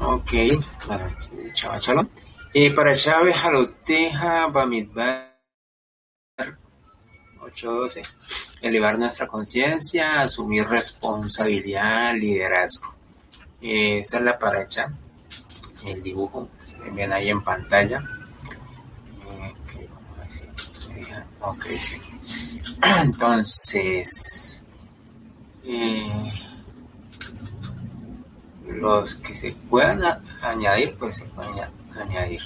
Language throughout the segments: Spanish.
Ok, bueno, chava shalom. Para Chávez Jaloteja Bamidbar 8:12. Elevar nuestra conciencia, asumir responsabilidad, liderazgo. Esa es la paracha, el dibujo, ustedes ven ahí en pantalla. Ok, sí. Entonces, los que se puedan añadir, pues se pueden añadir.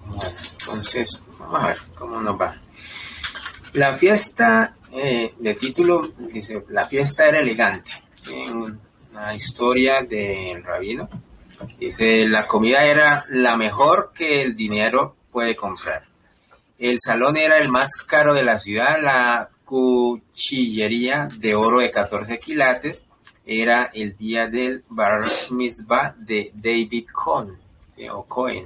Bueno, entonces, vamos a ver cómo nos va. La fiesta, de título, dice, la fiesta era elegante. En una historia del rabino, dice, la comida era la mejor que el dinero puede comprar. El salón era el más caro de la ciudad, la cuchillería de oro de 14 quilates. Era el día del bar mitzvah de David Cohen, ¿sí? O Cohen.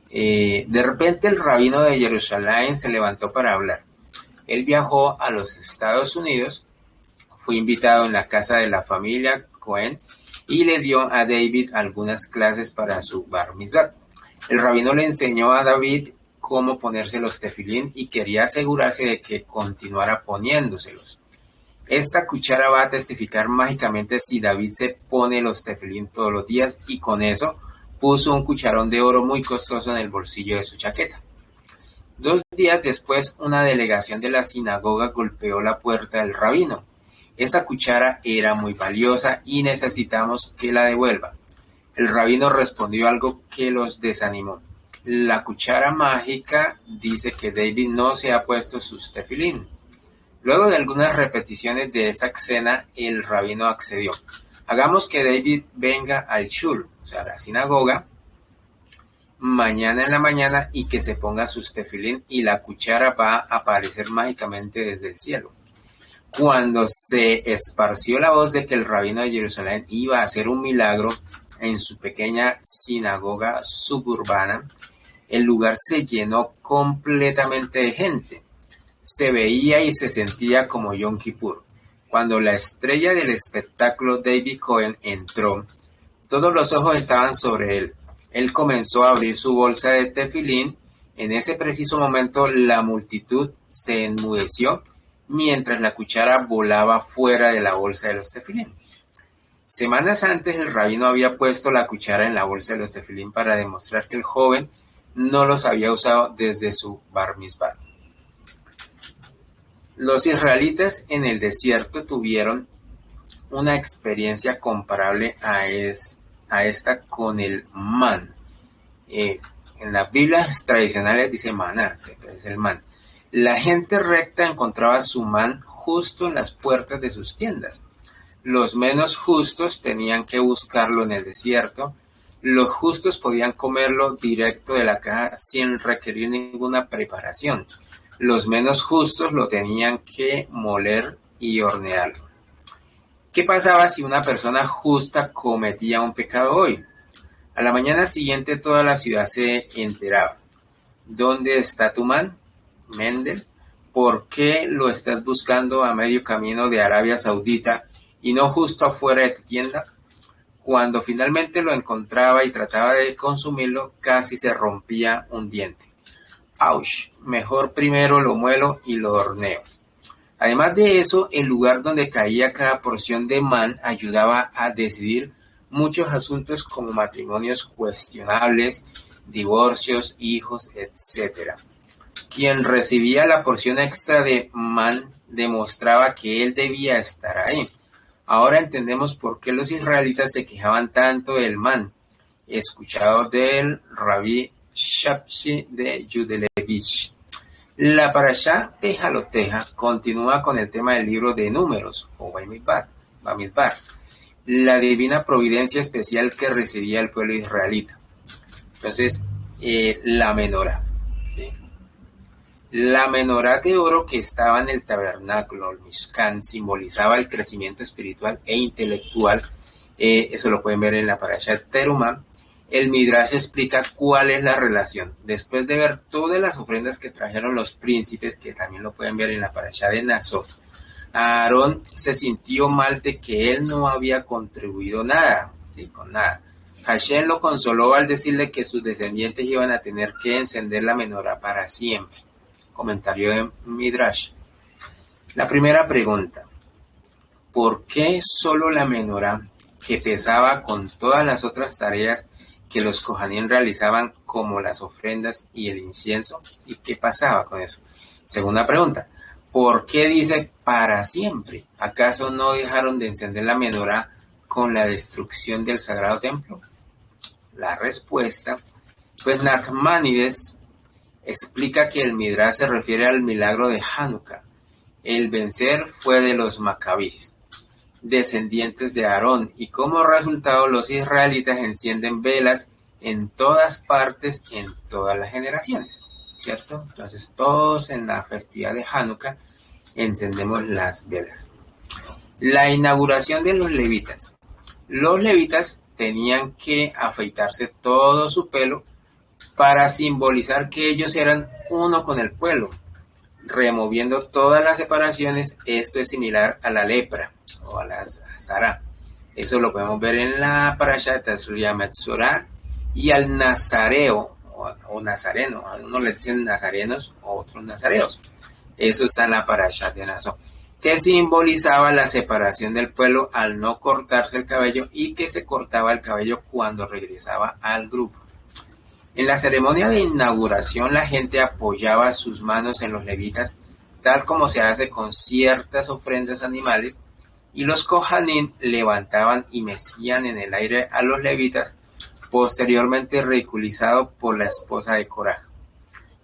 De repente el rabino de Jerusalén se levantó para hablar. Él viajó a los Estados Unidos, fue invitado en la casa de la familia Cohen y le dio a David algunas clases para su bar mitzvah. El rabino le enseñó a David cómo ponerse los tefilín y quería asegurarse de que continuara poniéndoselos. Esta cuchara va a testificar mágicamente si David se pone los tefilín todos los días, y con eso puso un cucharón de oro muy costoso en el bolsillo de su chaqueta. 2 días después, una delegación de la sinagoga golpeó la puerta del rabino. Esa cuchara era muy valiosa y necesitamos que la devuelva. El rabino respondió algo que los desanimó. La cuchara mágica dice que David no se ha puesto sus tefilín. Luego de algunas repeticiones de esta escena, el rabino accedió. Hagamos que David venga al shul, o sea, a la sinagoga, mañana en la mañana, y que se ponga sus tefilín, y la cuchara va a aparecer mágicamente desde el cielo. Cuando se esparció la voz de que el rabino de Jerusalén iba a hacer un milagro en su pequeña sinagoga suburbana, el lugar se llenó completamente de gente. Se veía y se sentía como Yom Kippur. Cuando la estrella del espectáculo David Cohen entró, todos los ojos estaban sobre él. Él comenzó a abrir su bolsa de tefilín. En ese preciso momento la multitud se enmudeció mientras la cuchara volaba fuera de la bolsa de los tefilín. Semanas antes el rabino había puesto la cuchara en la bolsa de los tefilín para demostrar que el joven no los había usado desde su bar mitzvah. Los israelitas en el desierto tuvieron una experiencia comparable a esta con el man. En las Biblias tradicionales dice maná, es el man. La gente recta encontraba su man justo en las puertas de sus tiendas. Los menos justos tenían que buscarlo en el desierto. Los justos podían comerlo directo de la caja sin requerir ninguna preparación. Los menos justos lo tenían que moler y hornearlo. ¿Qué pasaba si una persona justa cometía un pecado hoy? A la mañana siguiente toda la ciudad se enteraba. ¿Dónde está tu man, Mendel? ¿Por qué lo estás buscando a medio camino de Arabia Saudita y no justo afuera de tu tienda? Cuando finalmente lo encontraba y trataba de consumirlo, casi se rompía un diente. ¡Auch! Mejor primero lo muelo y lo horneo. Además de eso, el lugar donde caía cada porción de man ayudaba a decidir muchos asuntos como matrimonios cuestionables, divorcios, hijos, etc. Quien recibía la porción extra de man demostraba que él debía estar ahí. Ahora entendemos por qué los israelitas se quejaban tanto del man, escuchado del rabí Shapshi de Yudelevich. La parashá de Jaloteja continúa con el tema del libro de Números, o Bamidbar, la divina providencia especial que recibía el pueblo israelita. Entonces, la menorá, ¿sí? La menorá de oro que estaba en el tabernáculo, el Mishkan, simbolizaba el crecimiento espiritual e intelectual. Eso lo pueden ver en la Parashat Terumá. El Midrash explica cuál es la relación. Después de ver todas las ofrendas que trajeron los príncipes, que también lo pueden ver en la Parashat de Naso, Aarón se sintió mal de que él no había contribuido nada, ¿sí? Con nada. Hashem lo consoló al decirle que sus descendientes iban a tener que encender la menorá para siempre. Comentario de Midrash. La primera pregunta: ¿por qué solo la menorá, que pesaba con todas las otras tareas que los Kohanim realizaban, como las ofrendas y el incienso? ¿Y qué pasaba con eso? Segunda pregunta: ¿por qué dice para siempre? ¿Acaso no dejaron de encender la menorá con la destrucción del sagrado templo? La respuesta: pues Nachmanides explica que el Midrash se refiere al milagro de Hanukkah. El vencer fue de los Macabís, descendientes de Aarón, y como resultado los israelitas encienden velas en todas partes, en todas las generaciones, ¿cierto? Entonces todos en la festividad de Hanukkah encendemos las velas. La inauguración de los levitas. Los levitas tenían que afeitarse todo su pelo para simbolizar que ellos eran uno con el pueblo, removiendo todas las separaciones. Esto es similar a la lepra o a la zara. Eso lo podemos ver en la parasha de Tazria Metzorah. Y al nazareo o nazareno, a unos le dicen nazarenos o otros nazareos. Eso está en la parasha de Naso, que simbolizaba la separación del pueblo al no cortarse el cabello, y que se cortaba el cabello cuando regresaba al grupo. En la ceremonia de inauguración, la gente apoyaba sus manos en los levitas, tal como se hace con ciertas ofrendas animales, y los Kohanim levantaban y mecían en el aire a los levitas, posteriormente ridiculizado por la esposa de Coraj.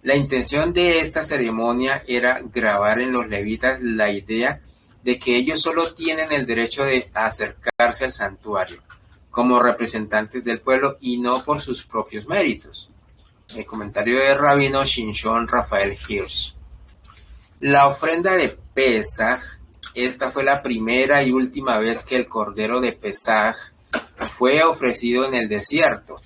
La intención de esta ceremonia era grabar en los levitas la idea de que ellos solo tienen el derecho de acercarse al santuario como representantes del pueblo y no por sus propios méritos. El comentario de Rabino Shinshon Rafael Hirsch. La ofrenda de Pesaj. Esta fue la primera y última vez que el cordero de Pesaj fue ofrecido en el desierto.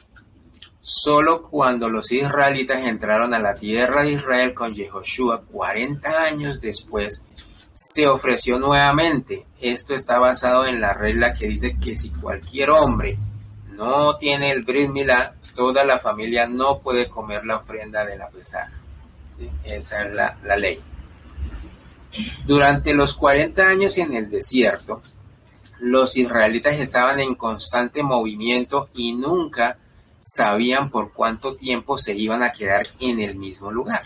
Solo cuando los israelitas entraron a la tierra de Israel con Yehoshua 40 años después, se ofreció nuevamente. Esto está basado en la regla que dice que si cualquier hombre no tiene el Brit Milá, toda la familia no puede comer la ofrenda de la Pesaj. ¿Sí? Esa es la ley. Durante los 40 años en el desierto, los israelitas estaban en constante movimiento y nunca sabían por cuánto tiempo se iban a quedar en el mismo lugar.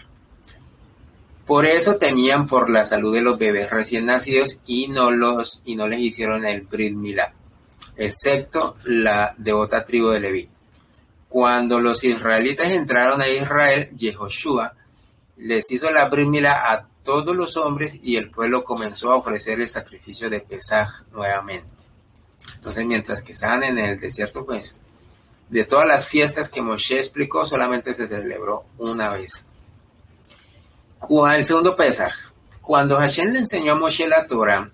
Por eso temían por la salud de los bebés recién nacidos y no les hicieron el Brit Milá, excepto la devota tribu de Leví. Cuando los israelitas entraron a Israel, Yehoshua les hizo la Brit Milá a todos los hombres y el pueblo comenzó a ofrecer el sacrificio de Pesaj nuevamente. Entonces, mientras que estaban en el desierto, pues, de todas las fiestas que Moshe explicó, solamente se celebró una vez. El segundo Pesaj. Cuando Hashem le enseñó a Moshe la Torah,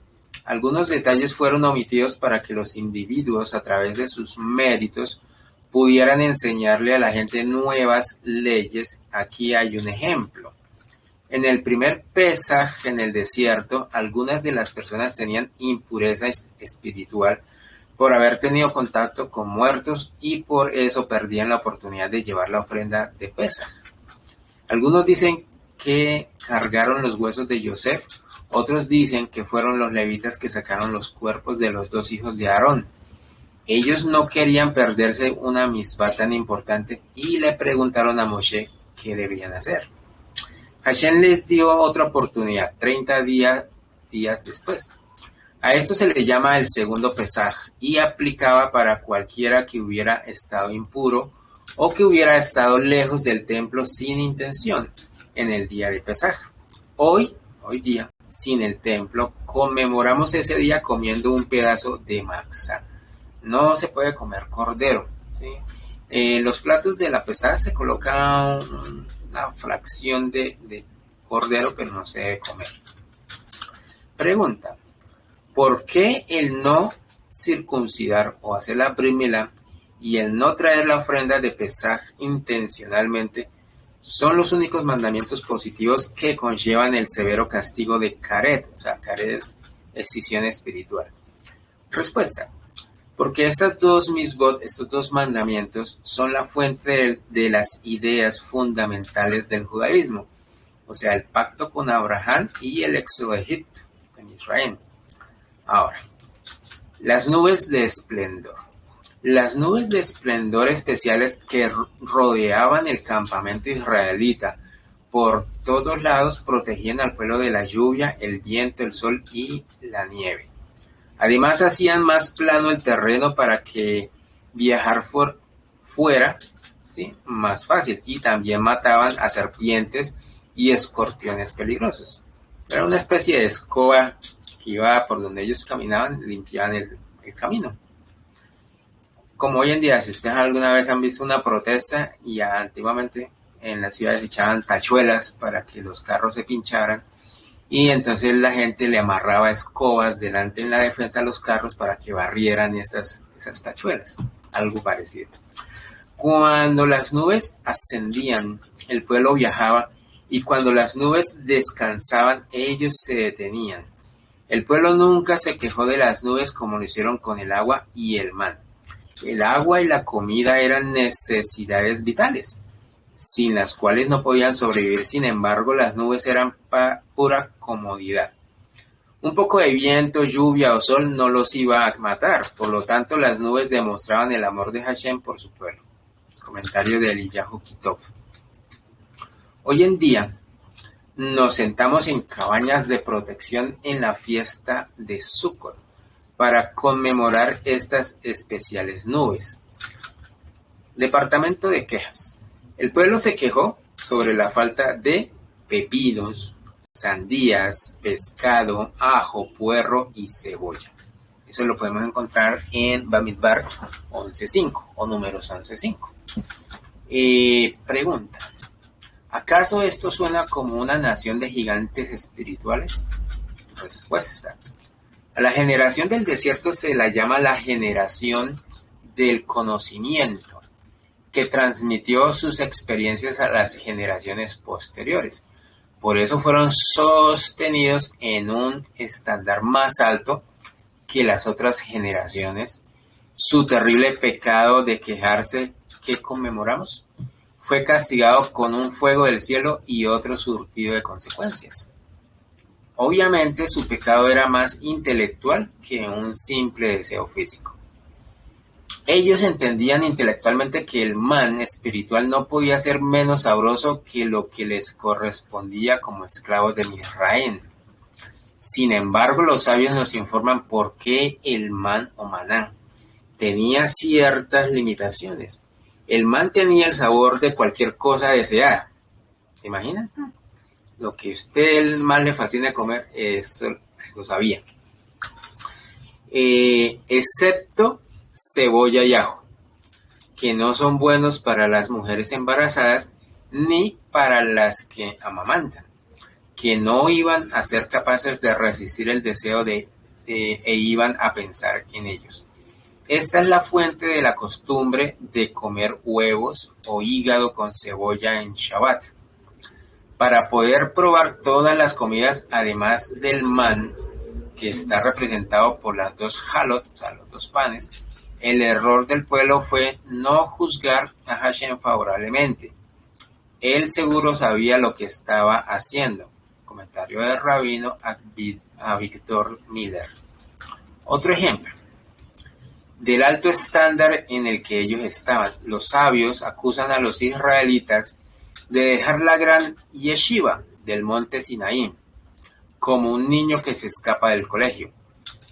algunos detalles fueron omitidos para que los individuos, a través de sus méritos, pudieran enseñarle a la gente nuevas leyes. Aquí hay un ejemplo. En el primer Pesaj en el desierto, algunas de las personas tenían impureza espiritual por haber tenido contacto con muertos y por eso perdían la oportunidad de llevar la ofrenda de Pesaj. Algunos dicen que cargaron los huesos de Yosef, otros dicen que fueron los levitas que sacaron los cuerpos de los dos hijos de Aarón. Ellos no querían perderse una misbah tan importante y le preguntaron a Moshe qué debían hacer. Hashem les dio otra oportunidad, 30 días después. A esto se le llama el segundo Pesaj y aplicaba para cualquiera que hubiera estado impuro o que hubiera estado lejos del templo sin intención en el día de Pesaj. Hoy día, sin el templo, conmemoramos ese día comiendo un pedazo de matzá. No se puede comer cordero, ¿sí? En los platos de la Pesaj se coloca una fracción de cordero, pero no se debe comer. Pregunta: ¿por qué el no circuncidar o hacer la Brit Milá y el no traer la ofrenda de Pesaj intencionalmente son los únicos mandamientos positivos que conllevan el severo castigo de Karet? O sea, Karet es escisión espiritual. Respuesta: porque estas dos misbot, estos dos mandamientos, son la fuente de las ideas fundamentales del judaísmo, o sea, el pacto con Abraham y el éxodo de Egipto, en Israel. Ahora, las nubes de esplendor. Las nubes de esplendor especiales que rodeaban el campamento israelita por todos lados protegían al pueblo de la lluvia, el viento, el sol y la nieve. Además, hacían más plano el terreno para que viajar fuera, ¿sí?, más fácil, y también mataban a serpientes y escorpiones peligrosos. Era una especie de escoba que iba por donde ellos caminaban, limpiaban el camino. Como hoy en día, si ustedes alguna vez han visto una protesta, y antiguamente en las ciudades echaban tachuelas para que los carros se pincharan, y entonces la gente le amarraba escobas delante en la defensa de los carros para que barrieran esas tachuelas, algo parecido. Cuando las nubes ascendían, el pueblo viajaba, y cuando las nubes descansaban, ellos se detenían. El pueblo nunca se quejó de las nubes como lo hicieron con el agua y el man. El agua y la comida eran necesidades vitales, sin las cuales no podían sobrevivir. Sin embargo, las nubes eran pura comodidad. Un poco de viento, lluvia o sol no los iba a matar. Por lo tanto, las nubes demostraban el amor de Hashem por su pueblo. Comentario de Eliyahu Kitov. Hoy en día nos sentamos en cabañas de protección en la fiesta de Sukkot para conmemorar estas especiales nubes. Departamento de quejas. El pueblo se quejó sobre la falta de pepinos, sandías, pescado, ajo, puerro y cebolla. Eso lo podemos encontrar en Bamidbar 11.5 o números 11.5. Pregunta: ¿acaso esto suena como una nación de gigantes espirituales? Respuesta: a la generación del desierto se la llama la generación del conocimiento, que transmitió sus experiencias a las generaciones posteriores. Por eso fueron sostenidos en un estándar más alto que las otras generaciones. Su terrible pecado de quejarse, que conmemoramos, fue castigado con un fuego del cielo y otro surtido de consecuencias. Obviamente su pecado era más intelectual que un simple deseo físico. Ellos entendían intelectualmente que el man espiritual no podía ser menos sabroso que lo que les correspondía como esclavos de Misraim. Sin embargo, los sabios nos informan por qué el man o maná tenía ciertas limitaciones. El man tenía el sabor de cualquier cosa deseada. ¿Se imaginan? Lo que a usted más le fascina comer, eso sabía. Excepto cebolla y ajo, que no son buenos para las mujeres embarazadas ni para las que amamantan, que no iban a ser capaces de resistir el deseo e iban a pensar en ellos. Esta es la fuente de la costumbre de comer huevos o hígado con cebolla en Shabbat. Para poder probar todas las comidas, además del man, que está representado por las dos halot, o sea, los dos panes, el error del pueblo fue no juzgar a Hashem favorablemente. Él seguro sabía lo que estaba haciendo. Comentario del rabino Avigdor Miller. Otro ejemplo. Del alto estándar en el que ellos estaban, los sabios acusan a los israelitas de dejar la gran yeshiva del monte Sinaí, como un niño que se escapa del colegio.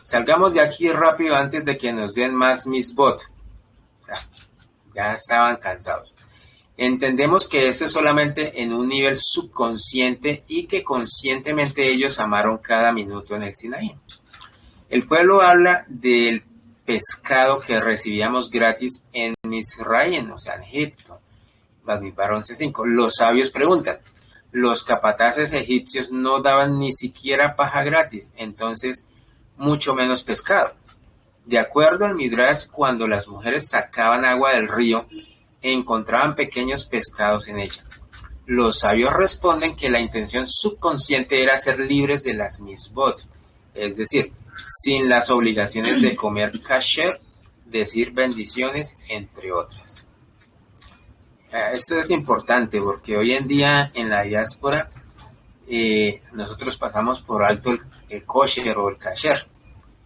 Salgamos de aquí rápido antes de que nos den más misbot. O sea, ya estaban cansados. Entendemos que esto es solamente en un nivel subconsciente y que conscientemente ellos amaron cada minuto en el Sinaí. El pueblo habla del pescado que recibíamos gratis en Misraim, o sea, en Egipto. Bamidbar 11.5. Los sabios preguntan: Los capataces egipcios no daban ni siquiera paja gratis, entonces mucho menos pescado. De acuerdo al Midrash, cuando las mujeres sacaban agua del río, encontraban pequeños pescados en ella. Los sabios responden que la intención subconsciente era ser libres de las misbot, es decir, sin las obligaciones de comer kasher, decir bendiciones, entre otras. Esto es importante porque hoy en día en la diáspora nosotros pasamos por alto el kosher o el kasher.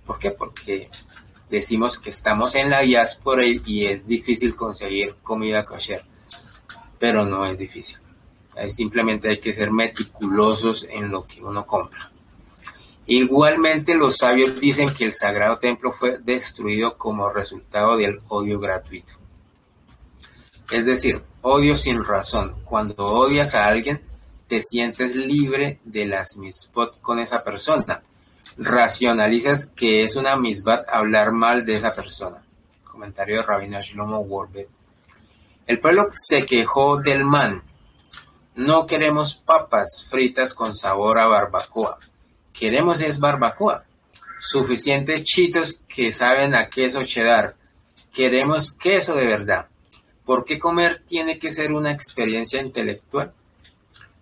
¿Por qué? Porque decimos que estamos en la diáspora y es difícil conseguir comida kosher, pero no es difícil. Simplemente hay que ser meticulosos en lo que uno compra. Igualmente, los sabios dicen que el sagrado templo fue destruido como resultado del odio gratuito. Es decir, odio sin razón. Cuando odias a alguien, te sientes libre de las misbot con esa persona. Racionalizas que es una misbat hablar mal de esa persona. Comentario de Rabino Shlomo Wolbe. El pueblo se quejó del man. No queremos papas fritas con sabor a barbacoa. Queremos es barbacoa. Suficientes chitos que saben a queso cheddar. Queremos queso de verdad. ¿Por qué comer tiene que ser una experiencia intelectual?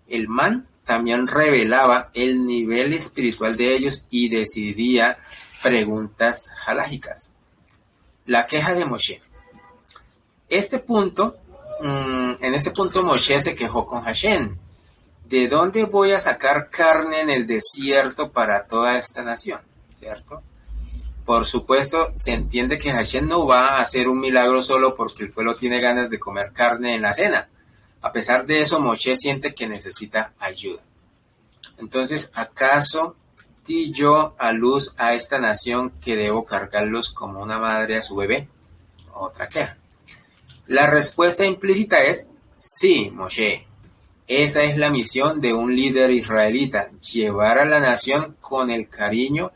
El man también revelaba el nivel espiritual de ellos y decidía preguntas halágicas. La queja de Moshe. En este punto Moshe se quejó con Hashem. ¿De dónde voy a sacar carne en el desierto para toda esta nación? ¿Cierto? Por supuesto, se entiende que Hashem no va a hacer un milagro solo porque el pueblo tiene ganas de comer carne en la cena. A pesar de eso, Moshe siente que necesita ayuda. Entonces, ¿acaso di yo a luz a esta nación que debo cargarlos como una madre a su bebé? Otra queja. La respuesta implícita es sí, Moshe. Esa es la misión de un líder israelita, llevar a la nación con el cariño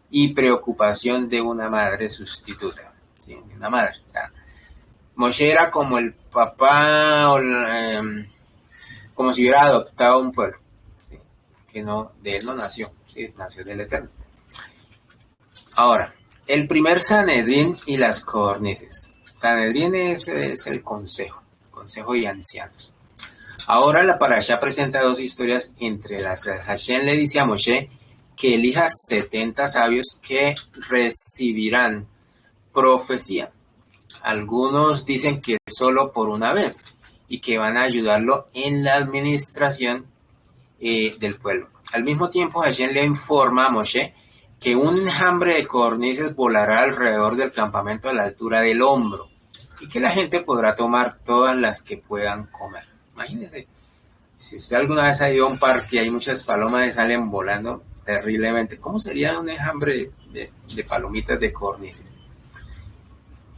y preocupación de una madre sustituta. ¿Sí? Una madre. O sea, Moshe era como el papá, como si hubiera adoptado un pueblo, ¿sí? Que no, de él no nació, ¿sí? Nació del Eterno. Ahora, el primer Sanedrín y las codornices. Sanedrín es el consejo de ancianos. Ahora la parashá presenta dos historias entre las que Hashem le dice a Moshe que elija 70 sabios que recibirán profecía. Algunos dicen que solo por una vez y que van a ayudarlo en la administración del pueblo. Al mismo tiempo, Hashem le informa a Moshe que un enjambre de codornices volará alrededor del campamento a la altura del hombro y que la gente podrá tomar todas las que puedan comer. Imagínense, si usted alguna vez ha ido a un parque y hay muchas palomas que salen volando terriblemente, ¿cómo sería un enjambre de palomitas de codornices?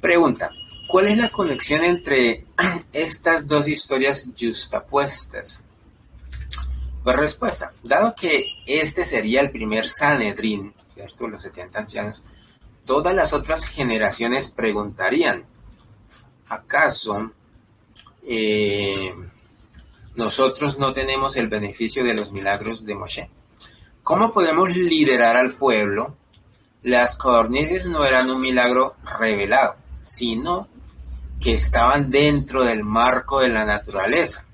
Pregunta, ¿cuál es la conexión entre estas dos historias justapuestas? Pues respuesta, dado que este sería el primer Sanedrín, ¿cierto? Los 70 ancianos, todas las otras generaciones preguntarían, ¿acaso nosotros no tenemos el beneficio de los milagros de Moshe? ¿Cómo podemos liderar al pueblo? Las codornices no eran un milagro revelado, sino que estaban dentro del marco de la naturaleza,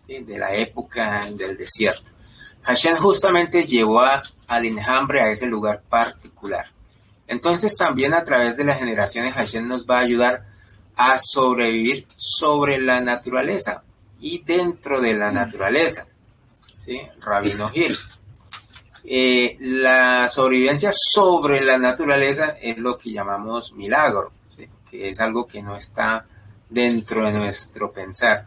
¿sí? De la época del desierto. Hashem justamente llevó al enjambre a ese lugar particular. Entonces también a través de las generaciones Hashem nos va a ayudar a sobrevivir sobre la naturaleza y dentro de la naturaleza, ¿sí? Rabino Hirsch. La sobrevivencia sobre la naturaleza es lo que llamamos milagro, ¿sí? Que es algo que no está dentro de nuestro pensar.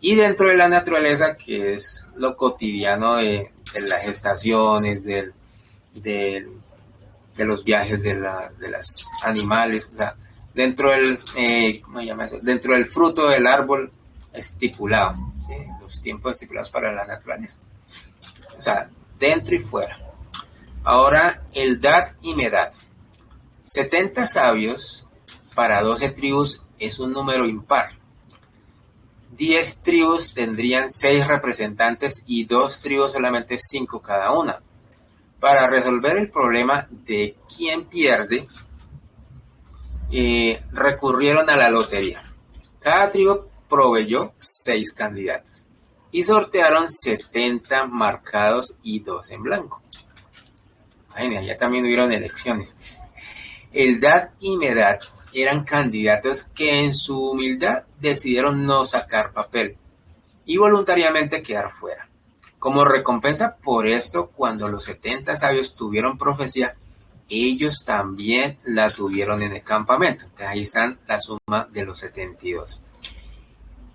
Y dentro de la naturaleza, que es lo cotidiano de las estaciones, de los viajes de los animales, o sea, dentro del, ¿cómo se llama eso? Dentro del fruto del árbol estipulado, ¿sí? Los tiempos estipulados para la naturaleza. O sea, dentro y fuera. Ahora, Eldad y Medad. 70 sabios para 12 tribus es un número impar. 10 tribus tendrían 6 representantes y 2 tribus solamente 5 cada una. Para resolver el problema de quién pierde, recurrieron a la lotería. Cada tribu proveyó 6 candidatos y sortearon 70 marcados y 2 en blanco. Ya también hubieron elecciones. Eldad y Medad eran candidatos que en su humildad decidieron no sacar papel y voluntariamente quedar fuera. Como recompensa por esto, cuando los 70 sabios tuvieron profecía, ellos también la tuvieron en el campamento. Entonces ahí están la suma de los 72.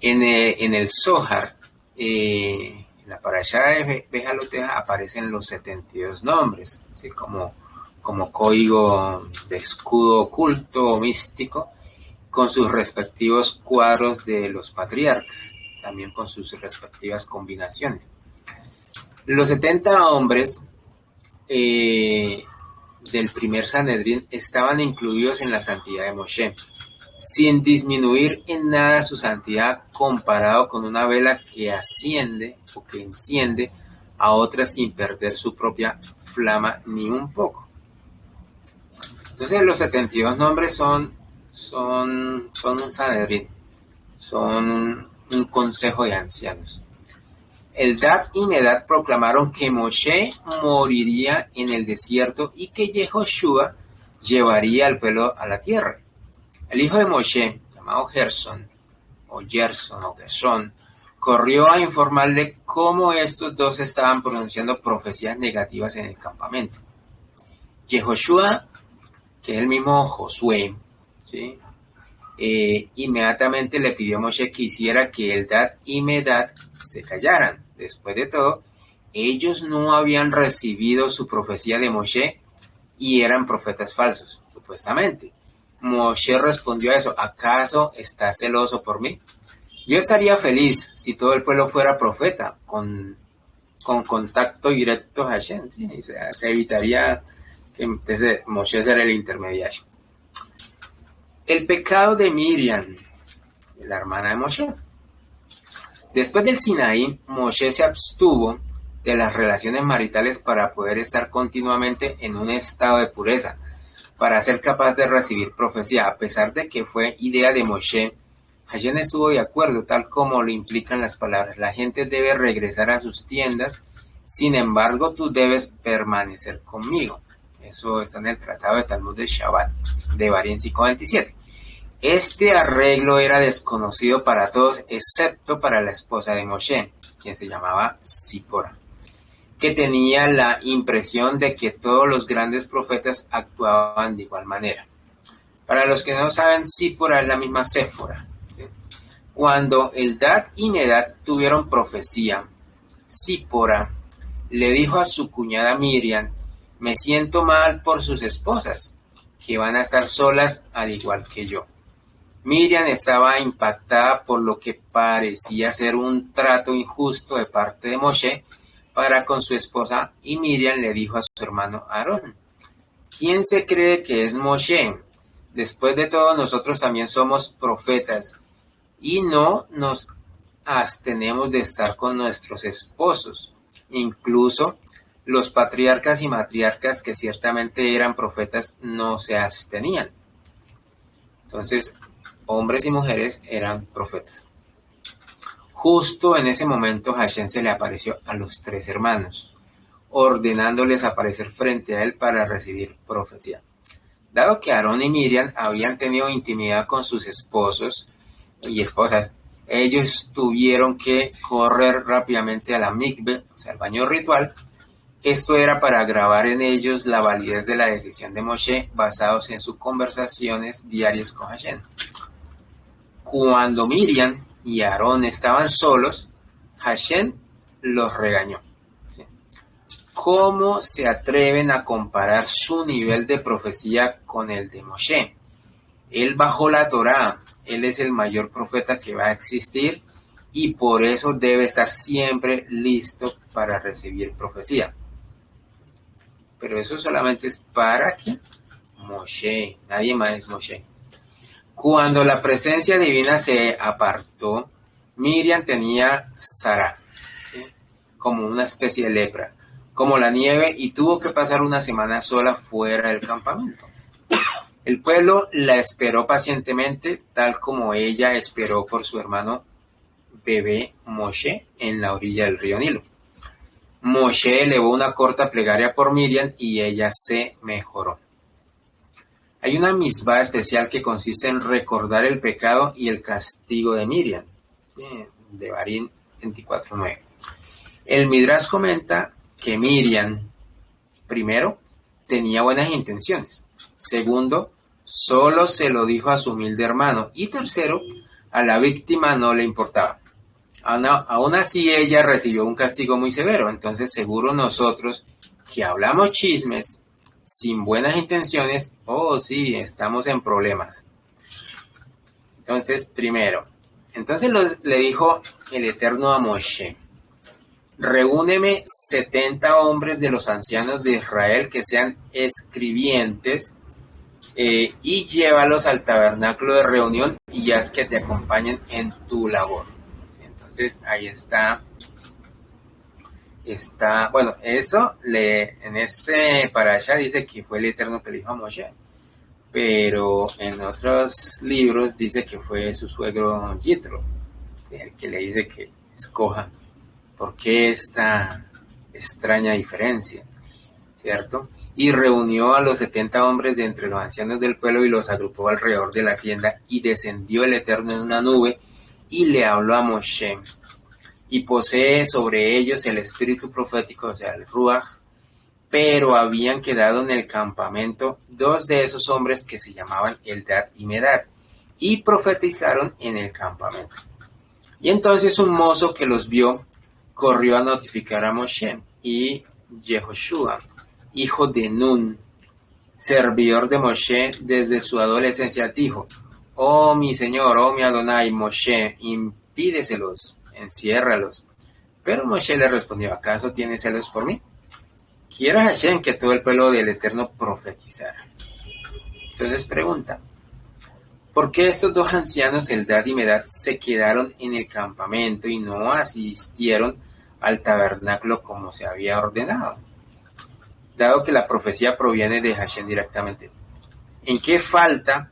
En el Zohar, en la parashá de Behaloteja, aparecen los 72 nombres, así como código de escudo oculto o místico, con sus respectivos cuadros de los patriarcas, también con sus respectivas combinaciones. Los 70 hombres del primer Sanedrín estaban incluidos en la santidad de Moshe, sin disminuir en nada su santidad comparado con una vela que asciende o que enciende a otra sin perder su propia flama ni un poco. Entonces los 72 nombres son un Sanedrín, son un consejo de ancianos. Eldad y Medad proclamaron que Moshe moriría en el desierto y que Yehoshua llevaría al pueblo a la tierra. El hijo de Moshe, llamado Gerson, corrió a informarle cómo estos dos estaban pronunciando profecías negativas en el campamento. Yehoshua, que es el mismo Josué, ¿sí? Inmediatamente le pidió a Moshe que hiciera que Eldad y Medad se callaran. Después de todo, ellos no habían recibido su profecía de Moshe y eran profetas falsos, supuestamente. Moshe respondió a eso: ¿acaso estás celoso por mí? Yo estaría feliz si todo el pueblo fuera profeta, con contacto directo a Hashem, ¿sí? Se evitaría que Moshe fuera el intermediario. El pecado de Miriam, la hermana de Moshe. Después del Sinaí, Moshe se abstuvo de las relaciones maritales para poder estar continuamente en un estado de pureza, para ser capaz de recibir profecía. A pesar de que fue idea de Moshe, Hashem estuvo de acuerdo, tal como lo implican las palabras: la gente debe regresar a sus tiendas, sin embargo tú debes permanecer conmigo. Eso está en el Tratado de Talmud de Shabbat, de Barín 5:27. Este arreglo era desconocido para todos, excepto para la esposa de Moshe, quien se llamaba Zipora, que tenía la impresión de que todos los grandes profetas actuaban de igual manera. Para los que no saben, Zipora es la misma Séfora, ¿sí? Cuando Eldad y Medad tuvieron profecía, Zipora le dijo a su cuñada Miriam: me siento mal por sus esposas, que van a estar solas al igual que yo. Miriam estaba impactada por lo que parecía ser un trato injusto de parte de Moshe para con su esposa, y Miriam le dijo a su hermano Aarón: ¿quién se cree que es Moshe? Después de todo, nosotros también somos profetas y no nos abstenemos de estar con nuestros esposos. Incluso los patriarcas y matriarcas, que ciertamente eran profetas, no se abstenían. Entonces, hombres y mujeres eran profetas. Justo en ese momento, Hashem se le apareció a los 3 hermanos, ordenándoles aparecer frente a él para recibir profecía. Dado que Aarón y Miriam habían tenido intimidad con sus esposos y esposas, ellos tuvieron que correr rápidamente a la mikve, o sea, al baño ritual. Esto era para grabar en ellos la validez de la decisión de Moshe, basados en sus conversaciones diarias con Hashem. Cuando Miriam y Aarón estaban solos, Hashem los regañó. ¿Sí? ¿Cómo se atreven a comparar su nivel de profecía con el de Moshe? Él bajó la Torá, él es el mayor profeta que va a existir y por eso debe estar siempre listo para recibir profecía. Pero eso solamente es para ¿quién? Moshe, nadie más es Moshe. Cuando la presencia divina se apartó, Miriam tenía Sará, ¿sí? Como una especie de lepra, como la nieve, y tuvo que pasar una semana sola fuera del campamento. El pueblo la esperó pacientemente, tal como ella esperó por su hermano bebé Moshe en la orilla del río Nilo. Moshe elevó una corta plegaria por Miriam y ella se mejoró. Hay una misbah especial que consiste en recordar el pecado y el castigo de Miriam, ¿sí? Devarim 24:9. El Midrash comenta que Miriam, primero, tenía buenas intenciones. Segundo, solo se lo dijo a su humilde hermano. Y tercero, a la víctima no le importaba. Aún así, ella recibió un castigo muy severo. Entonces, seguro nosotros que hablamos chismes sin buenas intenciones, sí, estamos en problemas. Entonces, primero, le dijo el Eterno a Moshe: reúneme 70 hombres de los ancianos de Israel que sean escribientes y llévalos al tabernáculo de reunión y haz que te acompañen en tu labor. Entonces ahí está, bueno, eso en este parasha dice que fue el Eterno que le dijo a Moshe, pero en otros libros dice que fue su suegro Yitro, el que le dice que escoja. ¿Por qué esta extraña diferencia? ¿Cierto? Y reunió a los 70 hombres de entre los ancianos del pueblo y los agrupó alrededor de la tienda, y descendió el Eterno en una nube y le habló a Moshe. Y posee sobre ellos el espíritu profético, o sea, el Ruach, pero habían quedado en el campamento 2 de esos hombres que se llamaban Eldad y Medad, y profetizaron en el campamento. Y entonces un mozo que los vio corrió a notificar a Moshe, y Yehoshua, hijo de Nun, servidor de Moshe desde su adolescencia, dijo: oh mi señor, oh mi Adonai, Moshe, impídeselos, enciérralos. Pero Moshe le respondió: ¿acaso tienes celos por mí? Quiera Hashem que todo el pueblo del Eterno profetizara. Entonces pregunta: ¿por qué estos dos ancianos, Eldad y Medad, se quedaron en el campamento y no asistieron al tabernáculo como se había ordenado? Dado que la profecía proviene de Hashem directamente, ¿en qué falta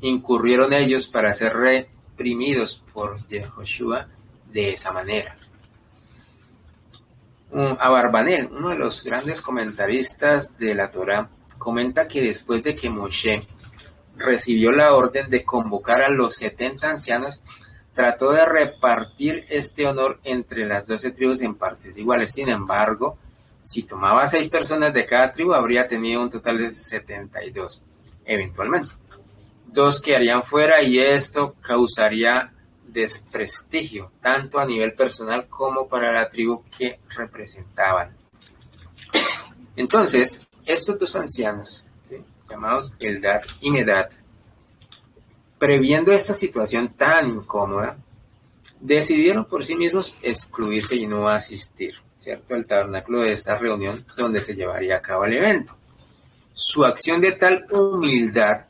incurrieron ellos para ser reprimidos por Yehoshua de esa manera? Abarbanel, uno de los grandes comentaristas de la Torá, comenta que después de que Moshe recibió la orden de convocar a los 70 ancianos, trató de repartir este honor entre las 12 tribus en partes iguales. Sin embargo, si tomaba 6 personas de cada tribu, habría tenido un total de 72, eventualmente. 2 quedarían fuera, y esto causaría desprestigio, tanto a nivel personal como para la tribu que representaban. Entonces, estos 2 ancianos, ¿sí?, llamados Eldad y Medad, previendo esta situación tan incómoda, decidieron por sí mismos excluirse y no asistir, ¿cierto?, al tabernáculo de esta reunión donde se llevaría a cabo el evento. Su acción de tal humildad,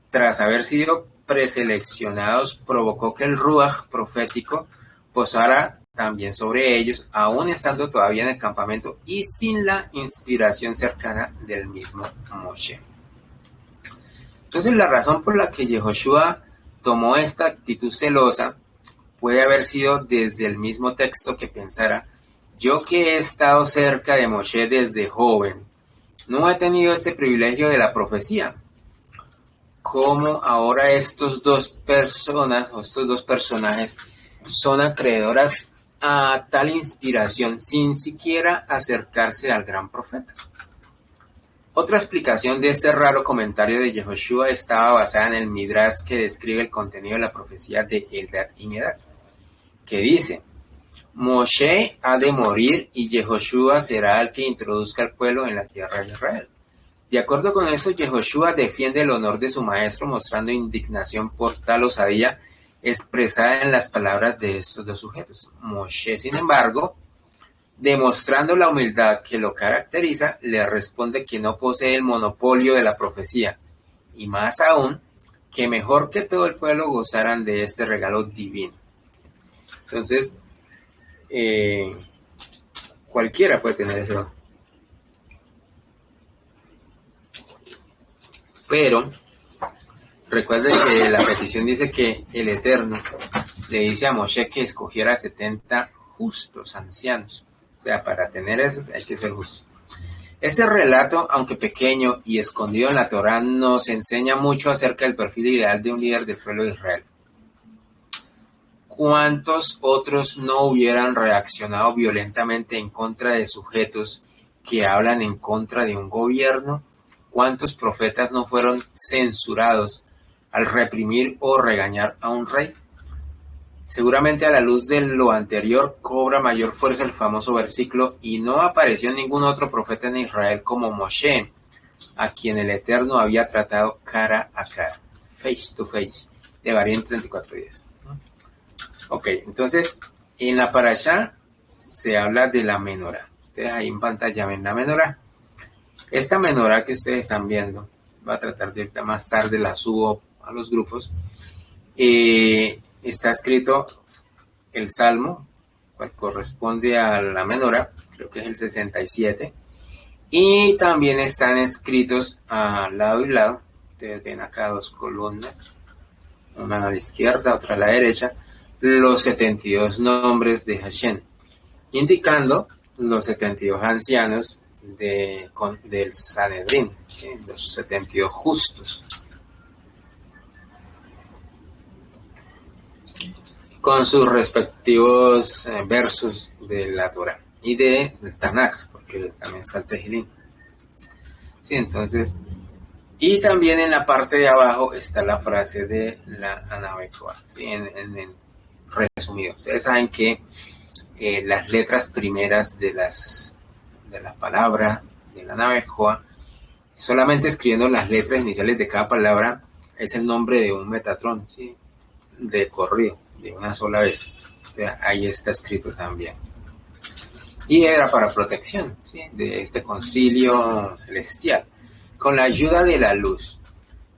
tras haber sido preseleccionados, provocó que el Ruach profético posara también sobre ellos, aún estando todavía en el campamento y sin la inspiración cercana del mismo Moshe. Entonces, la razón por la que Yehoshua tomó esta actitud celosa puede haber sido desde el mismo texto que pensara: yo que he estado cerca de Moshe desde joven, no he tenido este privilegio de la profecía. ¿Cómo ahora estos dos personajes son acreedoras a tal inspiración sin siquiera acercarse al gran profeta? Otra explicación de este raro comentario de Yehoshua estaba basada en el Midrash que describe el contenido de la profecía de Eldad y Medad, que dice: Moshe ha de morir y Yehoshua será el que introduzca al pueblo en la tierra de Israel. De acuerdo con eso, Yehoshua defiende el honor de su maestro, mostrando indignación por tal osadía expresada en las palabras de estos 2 sujetos. Moshe, sin embargo, demostrando la humildad que lo caracteriza, le responde que no posee el monopolio de la profecía, y más aún, que mejor que todo el pueblo gozaran de este regalo divino. Entonces, cualquiera puede tener ese don. Pero recuerden que la petición dice que el Eterno le dice a Moshe que escogiera 70 justos ancianos. O sea, para tener eso hay que ser justo. Ese relato, aunque pequeño y escondido en la Torá, nos enseña mucho acerca del perfil ideal de un líder del pueblo de Israel. ¿Cuántos otros no hubieran reaccionado violentamente en contra de sujetos que hablan en contra de un gobierno? ¿Cuántos profetas no fueron censurados al reprimir o regañar a un rey? Seguramente a la luz de lo anterior cobra mayor fuerza el famoso versículo: y no apareció ningún otro profeta en Israel como Moshe, a quien el Eterno había tratado cara a cara, face to face. Devarim 34:10. Ok, entonces en la parashá se habla de la menorá. Ustedes ahí en pantalla ven la menorá. Esta menorá que ustedes están viendo, va a tratar de más tarde, la subo a los grupos. Está escrito el salmo, cual corresponde a la menorá, creo que es el 67. Y también están escritos a lado y lado. Ustedes ven acá dos columnas, una a la izquierda, otra a la derecha, los 72 nombres de Hashem, indicando los 72 ancianos del Sanedrín, ¿sí? Los 72 justos, con sus respectivos versos de la Torah y del Tanaj, porque también está el Tejilín. Sí, entonces, y también en la parte de abajo está la frase de la Anabecoa, ¿sí? En resumido, ustedes saben que las letras primeras de la palabra de la Anabecoa, solamente escribiendo las letras iniciales de cada palabra, es el nombre de un Metatrón, ¿sí? De corrido, de una sola vez. O sea, ahí está escrito también. Y era para protección, ¿sí? De este concilio celestial. Con la ayuda de la luz,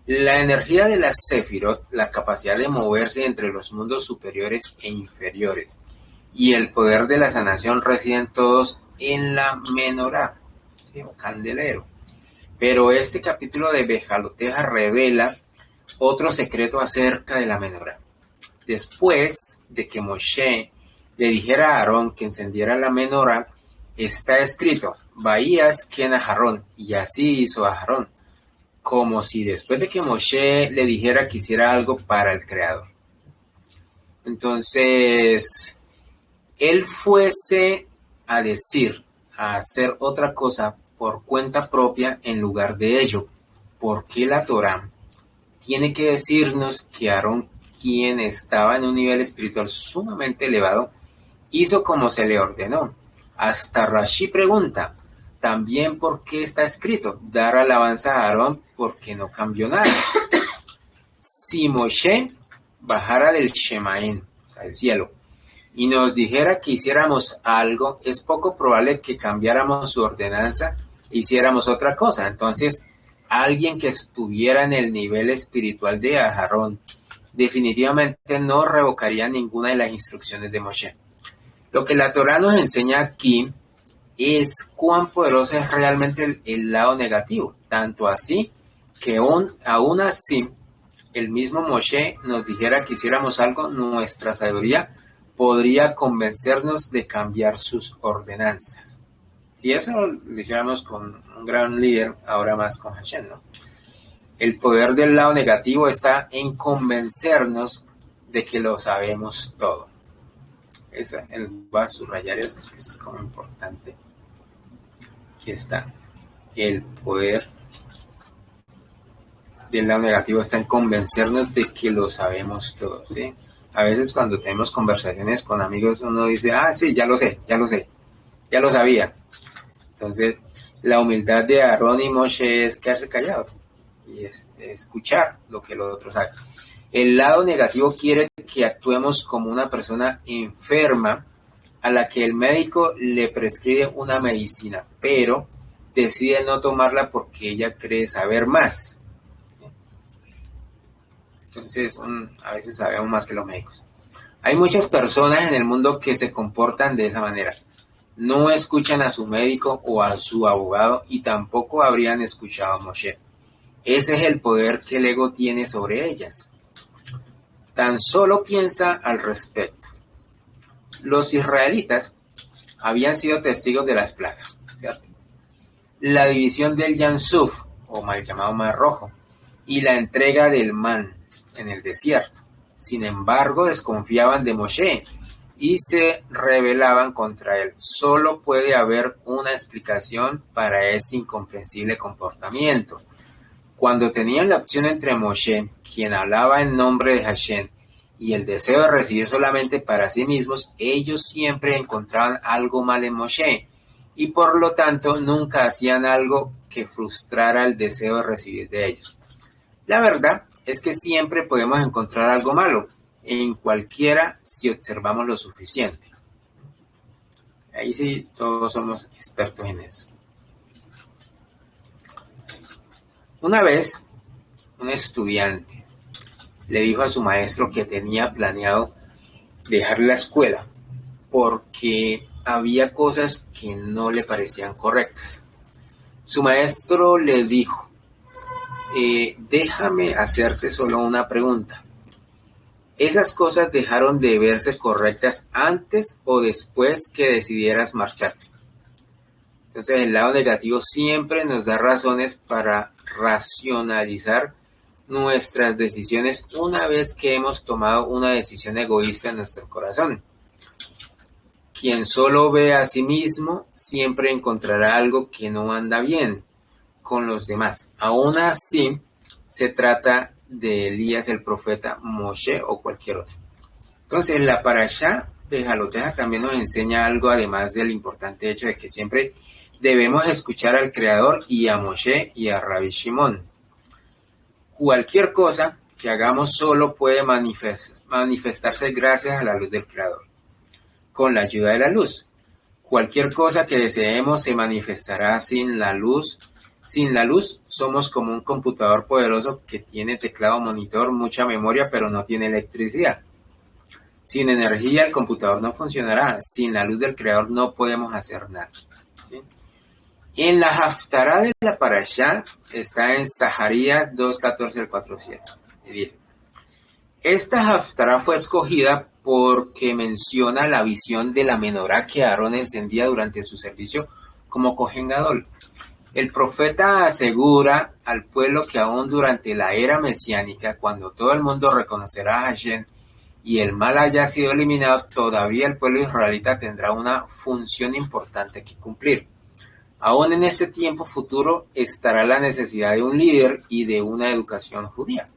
la energía de la Sefirot, la capacidad de moverse entre los mundos superiores e inferiores, y el poder de la sanación residen todos en la menorá, ¿sí? O candelero. Pero este capítulo de Bejaloteja revela otro secreto acerca de la menorá. Después de que Moshe le dijera a Aarón que encendiera la menorá, está escrito: Bahías quien a Aarón, y así hizo a Aarón, como si después de que Moshe le dijera que hiciera algo para el Creador. Entonces, él fuese a decir, a hacer otra cosa por cuenta propia en lugar de ello. ¿Por qué la Torá tiene que decirnos que Aarón, quien estaba en un nivel espiritual sumamente elevado, hizo como se le ordenó? Hasta Rashi pregunta, también por qué está escrito, dar alabanza a Aarón porque no cambió nada. Si Moshe bajara del Shemaín, o sea, del cielo, y nos dijera que hiciéramos algo, es poco probable que cambiáramos su ordenanza e hiciéramos otra cosa. Entonces, alguien que estuviera en el nivel espiritual de Aarón definitivamente no revocaría ninguna de las instrucciones de Moshe. Lo que la Torá nos enseña aquí es cuán poderoso es realmente el lado negativo, tanto así que aún así el mismo Moshe nos dijera que hiciéramos algo, nuestra sabiduría podría convencernos de cambiar sus ordenanzas. Si eso lo hiciéramos con un gran líder, ahora más con Hashem, ¿no? El poder del lado negativo está en convencernos de que lo sabemos todo. Él va a subrayar eso, que es como importante. Aquí está. El poder del lado negativo está en convencernos de que lo sabemos todo, ¿sí? A veces cuando tenemos conversaciones con amigos uno dice, sí, ya lo sé, ya lo sabía. Entonces, la humildad de Aarón y Moshe es quedarse callado y es escuchar lo que los otros saben. El lado negativo quiere que actuemos como una persona enferma a la que el médico le prescribe una medicina, pero decide no tomarla porque ella cree saber más. Entonces, a veces sabemos más que los médicos. Hay muchas personas en el mundo que se comportan de esa manera. No escuchan a su médico o a su abogado y tampoco habrían escuchado a Moshe. Ese es el poder que el ego tiene sobre ellas. Tan solo piensa al respecto. Los israelitas habían sido testigos de las plagas, ¿cierto? La división del Yam Suf, o mal llamado Mar Rojo, y la entrega del man en el desierto. Sin embargo, desconfiaban de Moshe y se rebelaban contra él. Solo puede haber una explicación para este incomprensible comportamiento. Cuando tenían la opción entre Moshe, quien hablaba en nombre de Hashem, y el deseo de recibir solamente para sí mismos, ellos siempre encontraban algo mal en Moshe, y por lo tanto nunca hacían algo que frustrara el deseo de recibir de ellos. La verdad es que siempre podemos encontrar algo malo en cualquiera si observamos lo suficiente. Ahí sí, todos somos expertos en eso. Una vez, un estudiante le dijo a su maestro que tenía planeado dejar la escuela porque había cosas que no le parecían correctas. Su maestro le dijo, déjame hacerte solo una pregunta. ¿Esas cosas dejaron de verse correctas antes o después que decidieras marcharte? Entonces el lado negativo siempre nos da razones para racionalizar nuestras decisiones una vez que hemos tomado una decisión egoísta en nuestro corazón. Quien solo ve a sí mismo siempre encontrará algo que no anda bien con los demás. Aún así, se trata de Elías el profeta, Moshe o cualquier otro. Entonces, la parashá de Jaloteja también nos enseña algo, además del importante hecho de que siempre debemos escuchar al Creador y a Moshe y a Rabbi Shimon. Cualquier cosa que hagamos solo puede manifestarse gracias a la luz del Creador, con la ayuda de la luz. Cualquier cosa que deseemos se manifestará sin la luz. Sin la luz somos como un computador poderoso que tiene teclado, monitor, mucha memoria, pero no tiene electricidad. Sin energía el computador no funcionará. Sin la luz del Creador no podemos hacer nada. ¿Sí? En la Haftará de la Parashá está en Zaharías 2:14 al 4:7. Y dice, esta Haftará fue escogida porque menciona la visión de la menorá que Aarón encendía durante su servicio como Kohen Gadol. El profeta asegura al pueblo que aún durante la era mesiánica, cuando todo el mundo reconocerá a Hashem y el mal haya sido eliminado, todavía el pueblo israelita tendrá una función importante que cumplir. Aún en este tiempo futuro estará la necesidad de un líder y de una educación judía,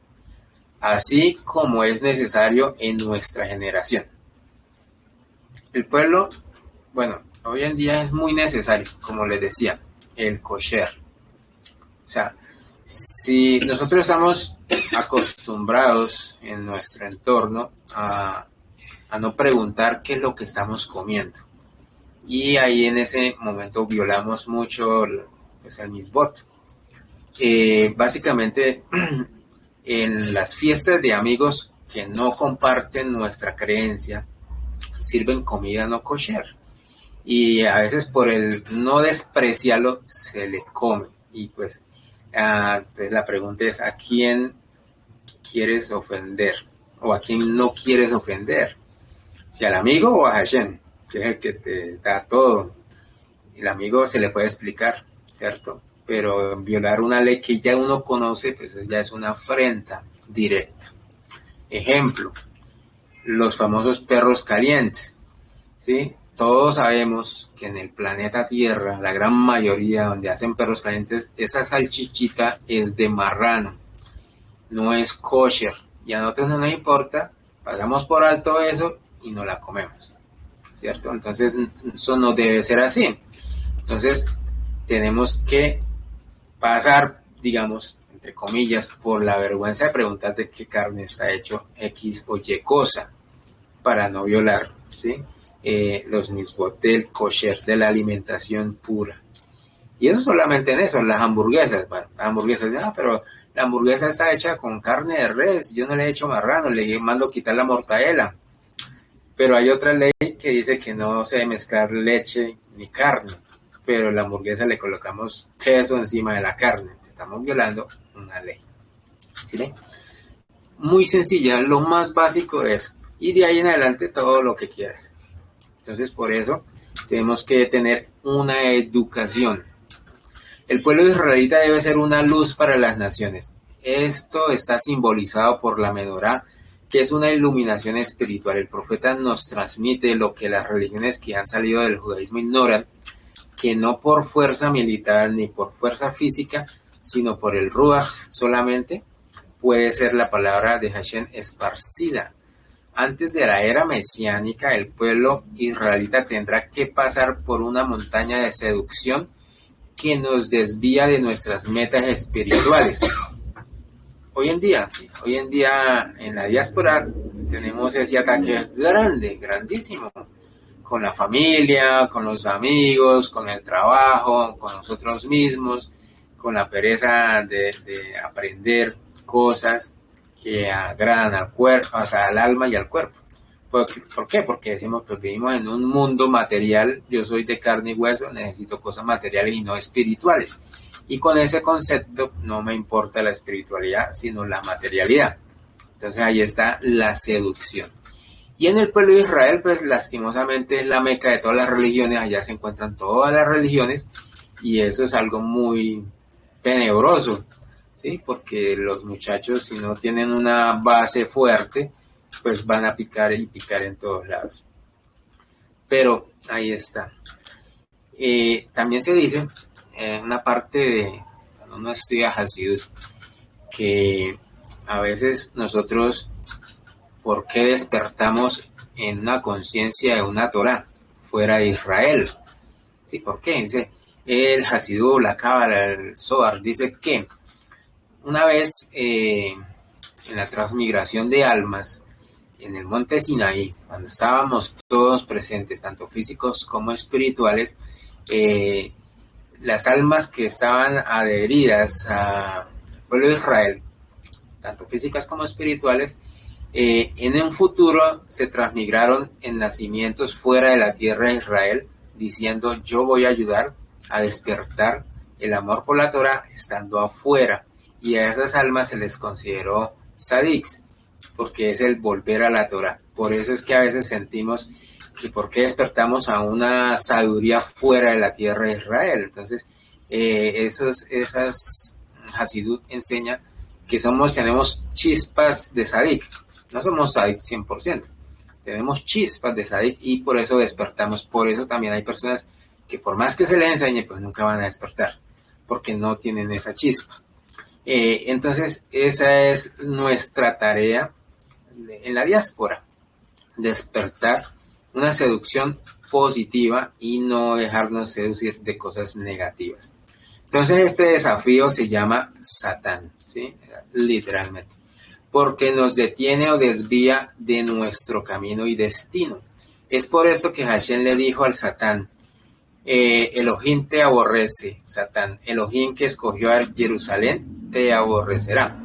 así como es necesario en nuestra generación. El pueblo, bueno, hoy en día es muy necesario, como les decía, el kosher. O sea, si nosotros estamos acostumbrados en nuestro entorno a no preguntar qué es lo que estamos comiendo, y ahí en ese momento violamos mucho pues, el misbot. Básicamente, en las fiestas de amigos que no comparten nuestra creencia, sirven comida no kosher. Y a veces por el no despreciarlo, se le come. Y pues, entonces la pregunta es, ¿a quién quieres ofender? ¿O a quién no quieres ofender? ¿Si al amigo o a Hashem, que es el que te da todo? El amigo se le puede explicar, ¿cierto? Pero violar una ley que ya uno conoce, pues ya es una afrenta directa. Ejemplo, los famosos perros calientes, ¿sí? Todos sabemos que en el planeta Tierra, la gran mayoría donde hacen perros calientes, esa salchichita es de marrano, no es kosher. Y a nosotros no nos importa, pasamos por alto eso y no la comemos, ¿cierto? Entonces, eso no debe ser así. Entonces, tenemos que pasar, digamos, entre comillas, por la vergüenza de preguntar de qué carne está hecho X o Y cosa, para no violar, ¿sí? Los misbot del kosher, de la alimentación pura. Y eso solamente en eso, las hamburguesas. Bueno, las hamburguesas, pero la hamburguesa está hecha con carne de res, yo no le he hecho marrano, le mando quitar la mortadela. Pero hay otra ley que dice que no se debe mezclar leche ni carne, pero en la hamburguesa le colocamos queso encima de la carne. Estamos violando una ley. ¿Sí ven? Muy sencilla, lo más básico es, y de ahí en adelante todo lo que quieras. Entonces, por eso tenemos que tener una educación. El pueblo israelita debe ser una luz para las naciones. Esto está simbolizado por la menorá, que es una iluminación espiritual. El profeta nos transmite lo que las religiones que han salido del judaísmo ignoran, que no por fuerza militar ni por fuerza física, sino por el ruach solamente, puede ser la palabra de Hashem esparcida. Antes de la era mesiánica, el pueblo israelita tendrá que pasar por una montaña de seducción que nos desvía de nuestras metas espirituales. Hoy en día, sí, hoy en día en la diáspora tenemos ese ataque grande, grandísimo, con la familia, con los amigos, con el trabajo, con nosotros mismos, con la pereza de aprender cosas que agradan al cuerpo, o sea, al alma y al cuerpo. ¿Por qué? Porque decimos, pues vivimos en un mundo material, yo soy de carne y hueso, necesito cosas materiales y no espirituales. Y con ese concepto no me importa la espiritualidad, sino la materialidad. Entonces ahí está la seducción. Y en el pueblo de Israel, pues lastimosamente es la meca de todas las religiones, allá se encuentran todas las religiones, y eso es algo muy tenebroso, ¿sí? Porque los muchachos, si no tienen una base fuerte, pues van a picar y picar en todos lados. Pero ahí está. También se dice, en una parte de cuando uno estudia Hasidut, que a veces nosotros, ¿por qué despertamos en una conciencia de una Torah fuera de Israel? ¿Sí? ¿Por qué? Dice, el Hasidut, la Cábala, el Zohar, dice que una vez en la transmigración de almas en el monte Sinaí, cuando estábamos todos presentes, tanto físicos como espirituales, las almas que estaban adheridas al pueblo de Israel, tanto físicas como espirituales, en un futuro se transmigraron en nacimientos fuera de la tierra de Israel, diciendo, yo voy a ayudar a despertar el amor por la Torah estando afuera. Y a esas almas se les consideró tzadiks, porque es el volver a la Torah. Por eso es que a veces sentimos que por qué despertamos a una sabiduría fuera de la tierra de Israel. Entonces, esas Hasidut enseña que tenemos chispas de tzadik. No somos tzadik 100%. Tenemos chispas de tzadik y por eso despertamos. Por eso también hay personas que por más que se les enseñe, pues nunca van a despertar, porque no tienen esa chispa. Entonces, esa es nuestra tarea en la diáspora, despertar una seducción positiva y no dejarnos seducir de cosas negativas. Entonces, este desafío se llama Satán, ¿sí? Literalmente, porque nos detiene o desvía de nuestro camino y destino. Es por eso que Hashem le dijo al Satán, Elohim te aborrece, Satán. Elohim que escogió a Jerusalén te aborrecerá.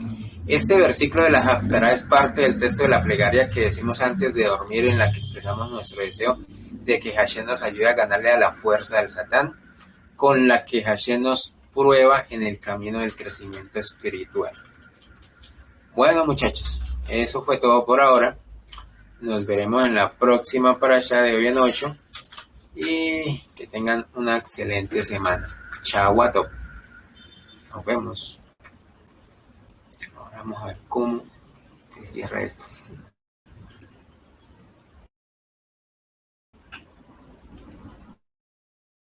Este versículo de la Haftará es parte del texto de la plegaria que decimos antes de dormir, en la que expresamos nuestro deseo de que Hashem nos ayude a ganarle a la fuerza del Satán, con la que Hashem nos prueba en el camino del crecimiento espiritual. Bueno, muchachos, eso fue todo por ahora. Nos veremos en la próxima parasha de hoy en 8. Y que tengan una excelente semana. Chao a todos. Nos vemos. Ahora vamos a ver cómo se cierra esto.